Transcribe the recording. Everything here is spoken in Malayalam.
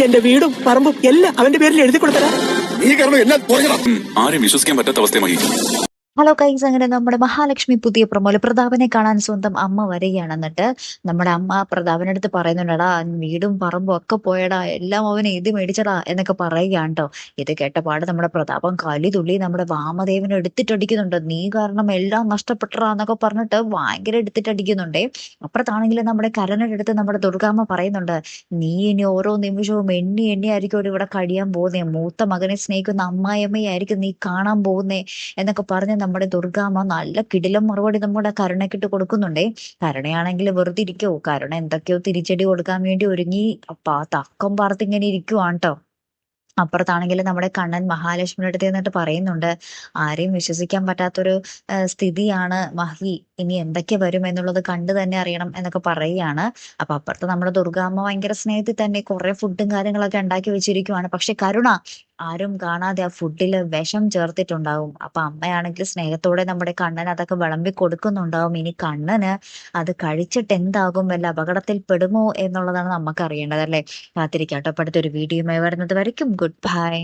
എന്റെ വീടും പറമ്പും എല്ലാം അവന്റെ പേരിൽ എഴുതി കൊടുത്തരാ. നീ കാരണം എല്ലാം കുറഞ്ഞതാ. ആരും വിശ്വസിക്കാൻ പറ്റാത്ത അവസ്ഥ. ഹലോ ഗൈസ്, അങ്ങനെ നമ്മുടെ മഹാലക്ഷ്മി പുതിയ പ്രൊമോയില് പ്രതാപനെ കാണാൻ സ്വന്തം അമ്മ വരികയാണ്. എന്നിട്ട് നമ്മുടെ അമ്മ പ്രതാപന്റെ അടുത്ത് പറയുന്നുണ്ടടാ, വീടും പറമ്പും ഒക്കെ പോയടാ, എല്ലാം അവൻ എഴുതി മേടിച്ചടാ എന്നൊക്കെ പറയുകയാണ് കേട്ടോ. ഇത് കേട്ടപാട് നമ്മുടെ പ്രതാപം കലി തുള്ളി നമ്മുടെ വാമദേവനെ എടുത്തിട്ടടിക്കുന്നുണ്ട്. നീ കാരണം എല്ലാം നഷ്ടപ്പെട്ടടാ എന്നൊക്കെ പറഞ്ഞിട്ട് ഭയങ്കര എടുത്തിട്ടടിക്കുന്നുണ്ടേ. അപ്പുറത്താണെങ്കിൽ നമ്മുടെ കരണിന്റെ അടുത്ത് നമ്മുടെ ദുർഗാമ്മ പറയുന്നുണ്ട്, നീ ഇനി ഓരോ നിമിഷവും എണ്ണി എണ്ണി ആയിരിക്കും ഇവിടെ കഴിയാൻ പോകുന്നേ, മൂത്ത മകനെ സ്നേഹിക്കുന്ന അമ്മായിയമ്മയായിരിക്കും നീ കാണാൻ പോകുന്നേ എന്നൊക്കെ പറഞ്ഞ് നമ്മുടെ ദുർഗാമ്മ നല്ല കിടിലം മറുപടി നമ്മുടെ കരുണയ്ക്കിട്ട് കൊടുക്കുന്നുണ്ടേ. കരുണയാണെങ്കിൽ വെറുതെ ഇരിക്കോ, കരുണ എന്തൊക്കെയോ തിരിച്ചടി കൊടുക്കാൻ വേണ്ടി ഒരുങ്ങി തക്കം പാർത്ത് ഇങ്ങനെ ഇരിക്കുവാണ് കേട്ടോ. അപ്പുറത്താണെങ്കിൽ നമ്മുടെ കണ്ണൻ മഹാലക്ഷ്മിയുടെ അടുത്ത് നിന്നിട്ട് പറയുന്നുണ്ട്, ആരെയും വിശ്വസിക്കാൻ പറ്റാത്തൊരു സ്ഥിതിയാണ് മഹി, ഇനി എന്തൊക്കെ വരും എന്നുള്ളത് കണ്ടു തന്നെ അറിയണം എന്നൊക്കെ പറയുകയാണ്. അപ്പൊ അപ്പുറത്ത് നമ്മുടെ ദുർഗാമ്മ ഭയങ്കര സ്നേഹത്തിൽ തന്നെ കുറെ ഫുഡും കാര്യങ്ങളൊക്കെ ഉണ്ടാക്കി വെച്ചിരിക്കുവാണ്. പക്ഷെ കരുണ ആരും കാണാതെ ആ ഫുഡിൽ വിഷം ചേർത്തിട്ടുണ്ടാവും. അപ്പൊ അമ്മയാണെങ്കിൽ സ്നേഹത്തോടെ നമ്മുടെ കണ്ണൻ അതൊക്കെ വിളമ്പി കൊടുക്കുന്നുണ്ടാവും. ഇനി കണ്ണന് അത് കഴിച്ചിട്ട് എന്താകും, വല്ല അപകടത്തിൽ പെടുമോ എന്നുള്ളതാണ് നമുക്ക് അറിയേണ്ടത് അല്ലേ. കാത്തിരിക്കാട്ടോ. അടുത്തൊരു വീഡിയോയുമായി വരുന്നത് വരയ്ക്കും ഗുഡ് ബൈ.